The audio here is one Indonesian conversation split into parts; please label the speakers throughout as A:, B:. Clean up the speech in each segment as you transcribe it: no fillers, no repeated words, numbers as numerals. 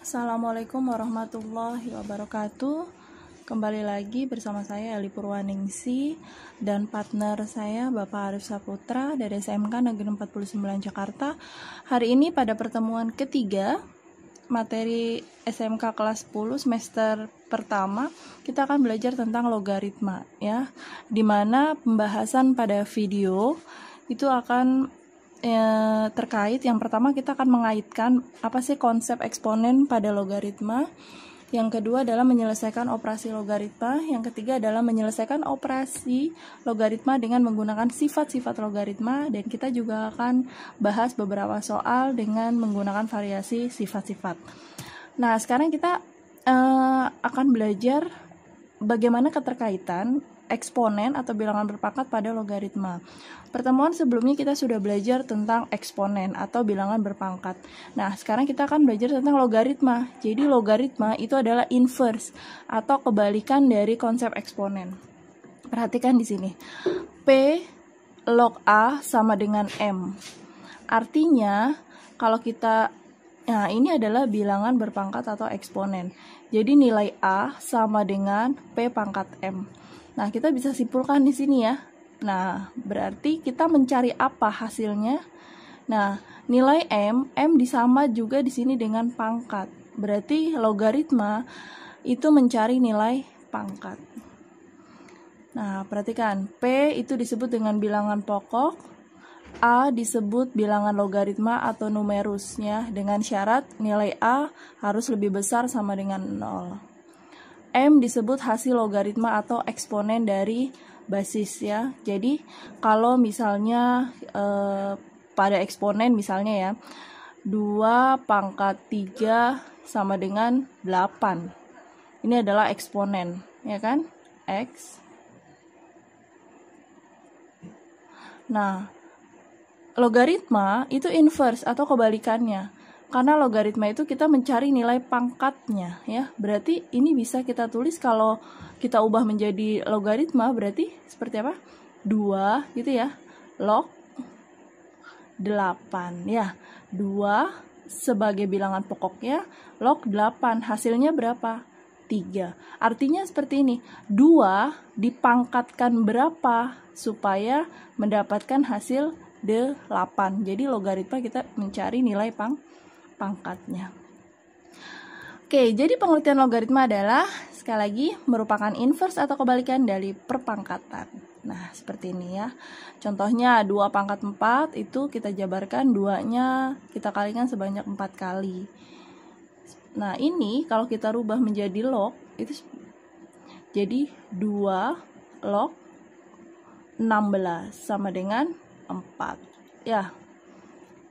A: Assalamualaikum warahmatullahi wabarakatuh. Kembali lagi bersama saya Eli Purwaningsi dan partner saya Bapak Arif Saputra dari SMK Negeri 49 Jakarta. Hari ini pada pertemuan ketiga materi SMK kelas 10 semester pertama, kita akan belajar tentang logaritma ya. Dimana pembahasan pada video itu akan terkait. Yang pertama kita akan mengaitkan apa sih konsep eksponen pada logaritma. Yang kedua adalah menyelesaikan operasi logaritma. Yang ketiga adalah menyelesaikan operasi logaritma dengan menggunakan sifat-sifat logaritma. Dan kita juga akan bahas beberapa soal dengan menggunakan variasi sifat-sifat. Nah, sekarang kita akan belajar bagaimana keterkaitan eksponen atau bilangan berpangkat pada logaritma. Pertemuan sebelumnya kita sudah belajar tentang eksponen atau bilangan berpangkat. Nah, sekarang kita akan belajar tentang logaritma. Jadi logaritma itu adalah inverse atau kebalikan dari konsep eksponen. Perhatikan di sini. P log A sama dengan M. Artinya, kalau kita ini adalah bilangan berpangkat atau eksponen. Jadi nilai A sama dengan P pangkat M. Nah, kita bisa simpulkan di sini ya. Nah, berarti kita mencari apa hasilnya? Nah, nilai M disama juga di sini dengan pangkat. Berarti logaritma itu mencari nilai pangkat. Nah, perhatikan, P itu disebut dengan bilangan pokok, A disebut bilangan logaritma atau numerusnya dengan syarat nilai A harus lebih besar sama dengan 0. M disebut hasil logaritma atau eksponen dari basis ya. Jadi kalau misalnya pada eksponen misalnya ya 2 pangkat 3 sama dengan 8. Ini adalah eksponen ya kan? X. Nah, logaritma itu inverse atau kebalikannya. Karena logaritma itu kita mencari nilai pangkatnya ya. Berarti ini bisa kita tulis kalau kita ubah menjadi logaritma berarti seperti apa? 2 gitu ya. Log 8 ya. 2 sebagai bilangan pokoknya log 8. Hasilnya berapa? 3. Artinya seperti ini. 2 dipangkatkan berapa supaya mendapatkan hasil 8. Jadi logaritma kita mencari nilai pangkatnya. Oke, jadi pengertian logaritma adalah sekali lagi merupakan inverse atau kebalikan dari perpangkatan. Nah, seperti ini ya. Contohnya 2 pangkat 4 itu kita jabarkan 2-nya kita kalikan sebanyak 4 kali. Nah, ini kalau kita rubah menjadi log itu jadi 2 log 16 sama dengan 4. Ya.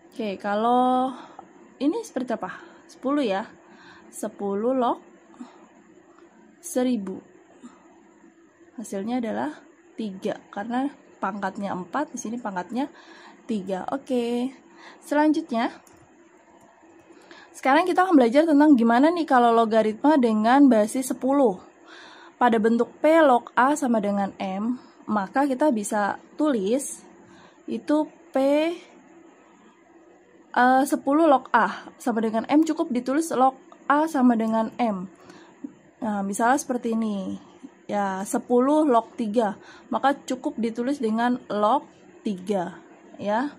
A: Oke, kalau ini seperti apa? 10 ya. 10 log 1000. Hasilnya adalah 3 karena pangkatnya 4, di sini pangkatnya 3. Oke. Selanjutnya sekarang kita akan belajar tentang gimana nih kalau logaritma dengan basis 10. Pada bentuk P log A sama dengan M, maka kita bisa tulis itu P 10 log A sama dengan M, cukup ditulis log A sama dengan M. Nah, misalnya seperti ini. Ya, 10 log 3, maka cukup ditulis dengan log 3, ya.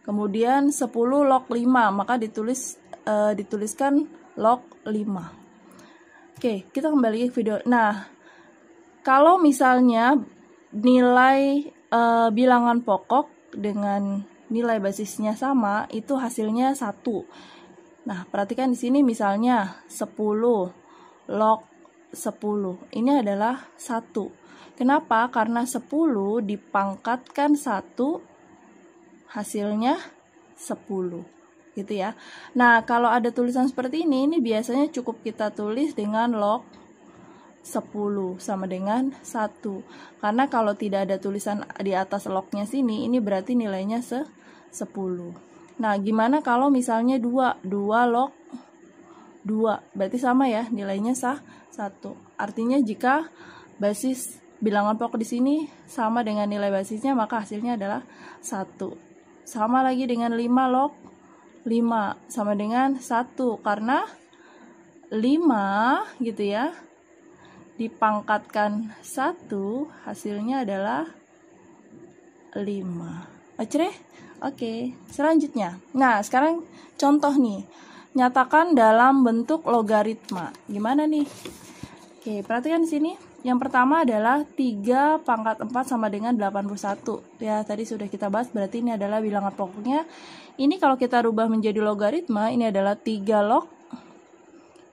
A: Kemudian 10 log 5, maka dituliskan log 5. Oke, kita kembali ke video. Nah, kalau misalnya nilai bilangan pokok dengan nilai basisnya sama, itu hasilnya 1. Nah, perhatikan di sini misalnya 10 log 10. Ini adalah 1. Kenapa? Karena 10 dipangkatkan 1 hasilnya 10. Gitu ya. Nah, kalau ada tulisan seperti ini biasanya cukup kita tulis dengan log 10 sama dengan 1. Karena kalau tidak ada tulisan di atas lognya sini, ini berarti nilainya 10. Nah, gimana kalau misalnya 2 log 2, berarti sama ya, nilainya 1. Artinya jika basis bilangan pokok di sini sama dengan nilai basisnya, maka hasilnya adalah 1. Sama lagi dengan 5 log 5 sama dengan 1 karena 5 gitu ya, dipangkatkan 1, hasilnya adalah 5. Oke, selanjutnya. Nah, sekarang contoh nih. Nyatakan dalam bentuk logaritma. Gimana nih? Oke, perhatikan di sini. Yang pertama adalah 3 pangkat 4 sama dengan 81. Ya, tadi sudah kita bahas, berarti ini adalah bilangan pokoknya. Ini kalau kita rubah menjadi logaritma, ini adalah 3 log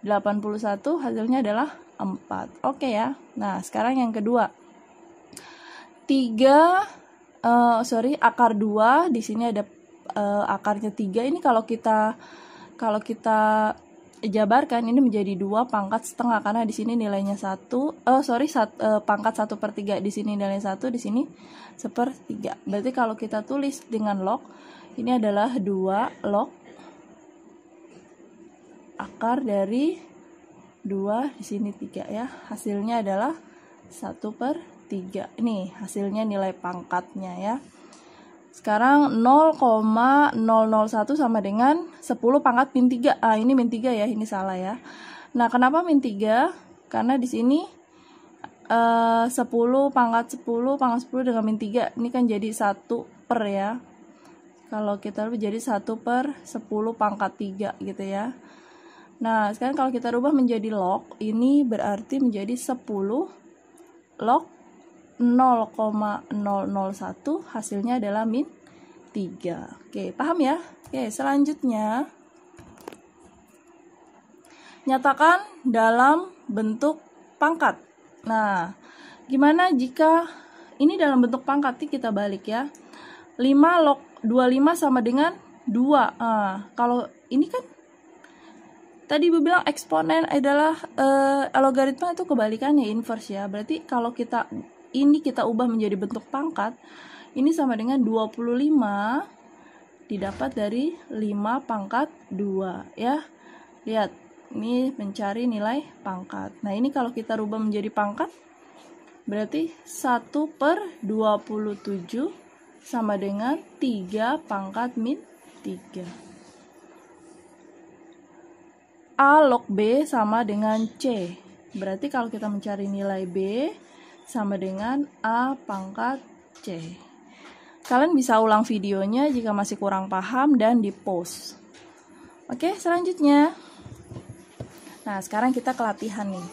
A: 81, hasilnya adalah 4. Oke ya. Nah, sekarang yang kedua. Akar 2, di sini ada akarnya 3. Ini kalau kita jabarkan ini menjadi 2 pangkat setengah, karena di sini nilainya 1, pangkat 1/3, di sini nilainya 1, di sini 1/3. Berarti kalau kita tulis dengan log, ini adalah 2 log akar dari 2, di sini 3 ya. Hasilnya adalah 1/3. Ini hasilnya nilai pangkatnya ya. Sekarang 0,001 sama dengan 10 pangkat min 3. Ini min 3 ya, ini salah ya. Nah, kenapa min 3? Karena di sini 10 pangkat 10 dengan min 3. Ini kan jadi 1 per ya. Kalau kita rubah jadi 1/10 pangkat 3 gitu ya. Nah, sekarang kalau kita rubah menjadi log, ini berarti menjadi 10 log 0,001, hasilnya adalah min 3. Oke, paham ya? Oke, selanjutnya nyatakan dalam bentuk pangkat. Nah, gimana jika ini dalam bentuk pangkat? Kita balik ya. 5 log 25 sama dengan 2. Kalau ini kan tadi Ibu bilang eksponen adalah logaritma itu kebalikannya, inverse ya. Berarti kalau kita ubah menjadi bentuk pangkat, ini sama dengan 25 didapat dari 5 pangkat 2 ya. Lihat, ini mencari nilai pangkat. Nah, ini kalau kita rubah menjadi pangkat, berarti 1/27 sama dengan 3 pangkat min 3. A log B sama dengan C. Berarti kalau kita mencari nilai B sama dengan A pangkat C. Kalian bisa ulang videonya jika masih kurang paham dan di-post. Oke, selanjutnya. Nah, sekarang kita ke latihan nih.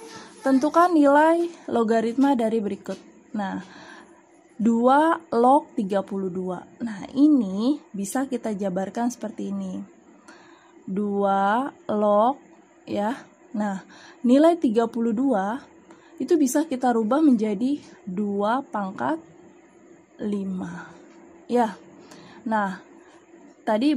A: Tentukan nilai logaritma dari berikut. Nah, 2 log 32. Nah, ini bisa kita jabarkan seperti ini. 2 log ya. Nah, nilai 32 itu bisa kita rubah menjadi 2 pangkat 5. Ya. Nah, tadi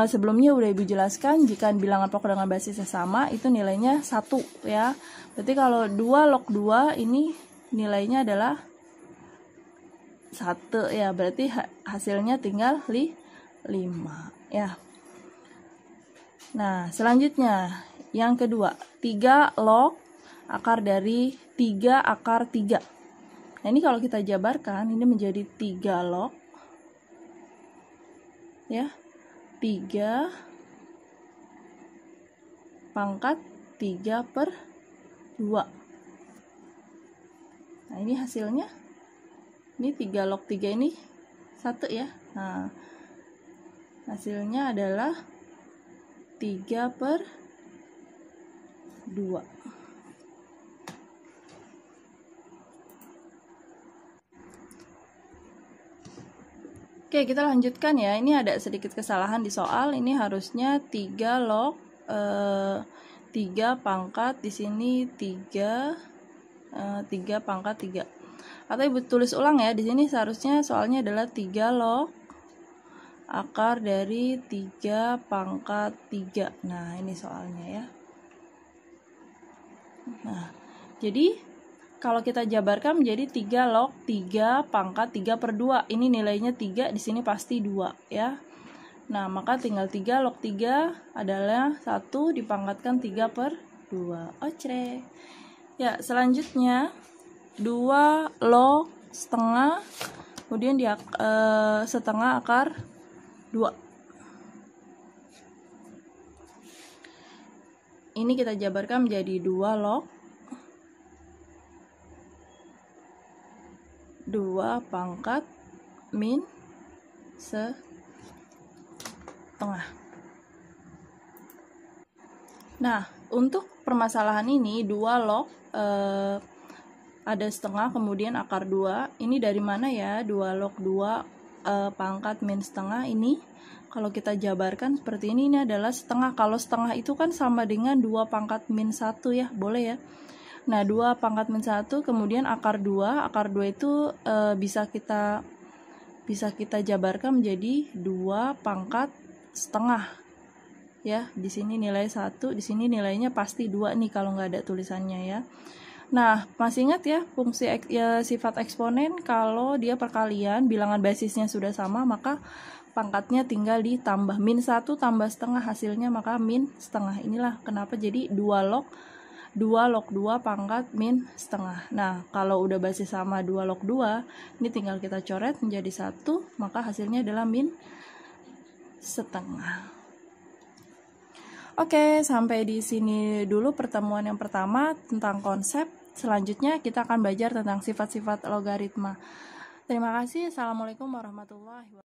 A: sebelumnya udah Ibu jelaskan, jika bilangan pokok dengan basisnya sama, itu nilainya 1 ya. Berarti kalau 2 log 2 ini nilainya adalah 1 ya. Berarti hasilnya tinggal 5 ya. Nah, selanjutnya yang kedua, 3 log akar dari 3 akar 3. Nah, ini kalau kita jabarkan, ini menjadi 3 log ya, 3 pangkat 3/2. Nah, ini hasilnya, ini 3 log 3 ini 1 ya. Nah, hasilnya adalah 3/2. Oke, kita lanjutkan ya. Ini ada sedikit kesalahan di soal. Ini harusnya 3 log 3 pangkat, di sini 3 pangkat 3. Atau Ibu tulis ulang ya. Di sini seharusnya soalnya adalah 3 log akar dari 3 pangkat 3. Nah, ini soalnya ya. Nah, jadi kalau kita jabarkan menjadi 3 log 3 pangkat 3/2. Ini nilainya 3, di sini pasti 2 ya. Nah, maka tinggal 3 log 3 adalah 1 dipangkatkan 3/2. Oke. Ya, selanjutnya 2 log setengah, kemudian setengah akar 2. ini kita jabarkan menjadi 2 log 2 pangkat min setengah. Nah, untuk permasalahan ini 2 log ada setengah kemudian akar 2. Ini dari mana ya? 2 log 2 pangkat min setengah ini. Kalau kita jabarkan seperti ini adalah setengah. Kalau setengah itu kan sama dengan 2 pangkat min 1 ya, boleh ya. Nah, 2 pangkat min 1 kemudian akar 2. Akar 2 itu bisa kita jabarkan menjadi 2 pangkat setengah. Ya, di sini nilai 1, di sini nilainya pasti 2 nih kalau nggak ada tulisannya ya. Nah, masih ingat ya fungsi sifat eksponen kalau dia perkalian, bilangan basisnya sudah sama, maka pangkatnya tinggal ditambah. Min 1 tambah setengah hasilnya maka min setengah. Inilah kenapa jadi 2 log 2 pangkat min setengah. Nah, kalau udah basis sama 2 log 2, ini tinggal kita coret menjadi 1, maka hasilnya adalah min setengah. Oke, sampai di sini dulu pertemuan yang pertama tentang konsep. Selanjutnya kita akan belajar tentang sifat-sifat logaritma. Terima kasih. Assalamualaikum warahmatullahi wabarakatuh.